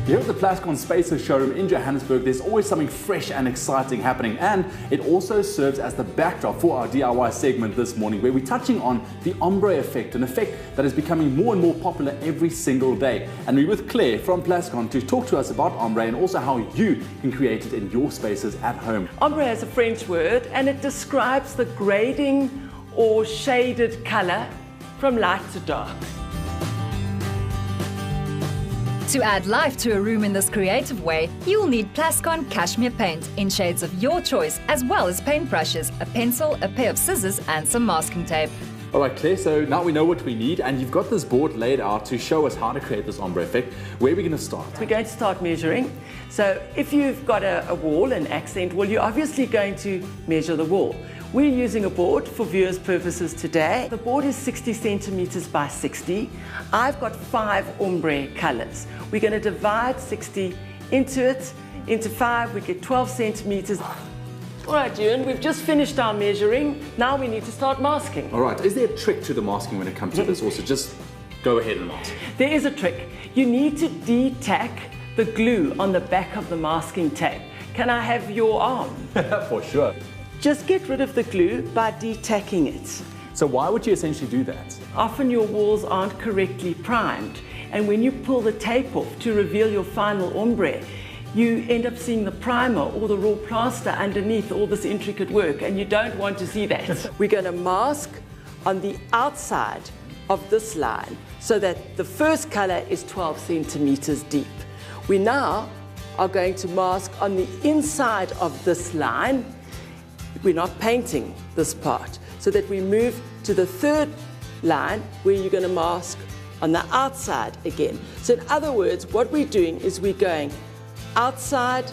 Here at the Plascon Spaces showroom in Johannesburg, there's always something fresh and exciting happening, and it also serves as the backdrop for our DIY segment this morning, where we're touching on the ombre effect, an effect that is becoming more and more popular every single day. And we're with Claire from Plascon to talk to us about ombre and also how you can create it in your spaces at home. Ombre is a French word and it describes the grading or shaded color from light to dark. To add life to a room in this creative way, you'll need Plascon cashmere paint in shades of your choice, as well as paintbrushes, a pencil, a pair of scissors and some masking tape. All right, Claire, so now we know what we need, and you've got this board laid out to show us how to create this ombre effect. Where are we going to start? We're going to start measuring. So if you've got a wall, an accent wall, you're obviously going to measure the wall. We're using a board for viewers' purposes today. The board is 60 centimeters by 60. I've got 5 ombre colors. We're going to divide 60 into 5. We get 12 centimeters. All right, Ewan, we've just finished our measuring. Now we need to start masking. All right, is there a trick to the masking when it comes to this, or so just go ahead and mask? There is a trick. You need to de-tack the glue on the back of the masking tape. Can I have your arm? For sure. Just get rid of the glue by de-tacking it. So why would you essentially do that? Often your walls aren't correctly primed, and when you pull the tape off to reveal your final ombre, you end up seeing the primer or the raw plaster underneath all this intricate work, and you don't want to see that. We're going to mask on the outside of this line so that the first color is 12 centimeters deep. We now are going to mask on the inside of this line. We're not painting this part, so that we move to the third line where you're going to mask on the outside again. So in other words, what we're doing is we're going outside,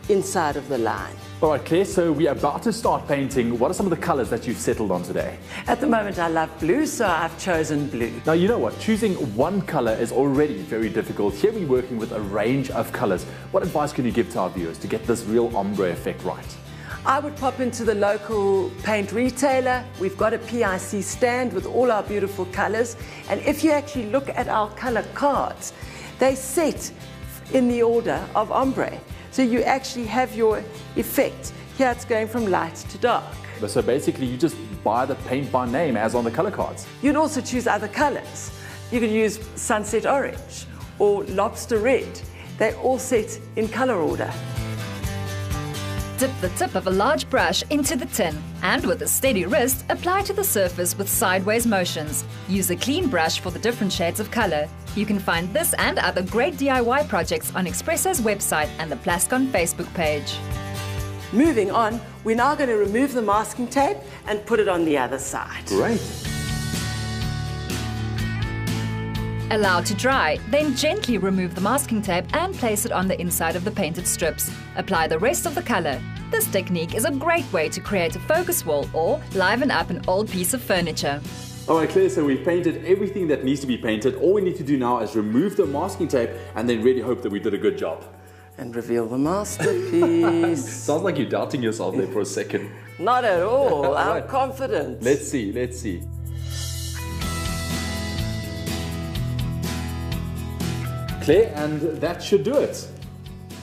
inside of the line. All right, Claire, so we're about to start painting. What are some of the colors that you've settled on today? At the moment, I love blue, so I've chosen blue. Now, you know what? Choosing one color is already very difficult. Here we're working with a range of colors. What advice can you give to our viewers to get this real ombre effect right? I would pop into the local paint retailer. We've got a PIC stand with all our beautiful colors. And if you actually look at our color cards, they set in the order of ombre. So you actually have your effect. Here it's going from light to dark. So basically you just buy the paint by name as on the color cards. You'd also choose other colors. You could use sunset orange or lobster red. They all set in color order. Dip the tip of a large brush into the tin and with a steady wrist, apply to the surface with sideways motions. Use a clean brush for the different shades of color. You can find this and other great DIY projects on Expresso's website and the Plascon Facebook page. Moving on, we're now going to remove the masking tape and put it on the other side. Great. Allow to dry, then gently remove the masking tape and place it on the inside of the painted strips. Apply the rest of the color. This technique is a great way to create a focus wall or liven up an old piece of furniture. All right, Claire, so we've painted everything that needs to be painted. All we need to do now is remove the masking tape and then really hope that we did a good job. And reveal the masterpiece. Sounds like you're doubting yourself there for a second. Not at all. I'm Right. confident. Let's see, let's see. Claire, and that should do it.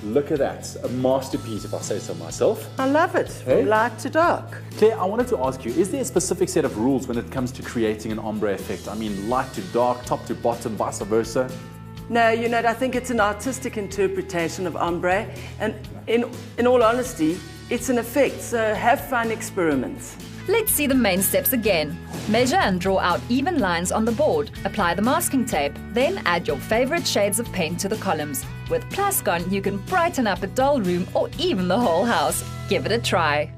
Look at that, a masterpiece if I say so myself. I love it, Hey? from light to dark. Claire, I wanted to ask you, is there a specific set of rules when it comes to creating an ombre effect? I mean, light to dark, top to bottom, vice versa? No, you know, I think it's an artistic interpretation of ombre, and in all honesty, it's an effect, so have fun, experiment. Let's see the main steps again. Measure and draw out even lines on the board. Apply the masking tape, then add your favorite shades of paint to the columns. With Plascon, you can brighten up a dull room or even the whole house. Give it a try.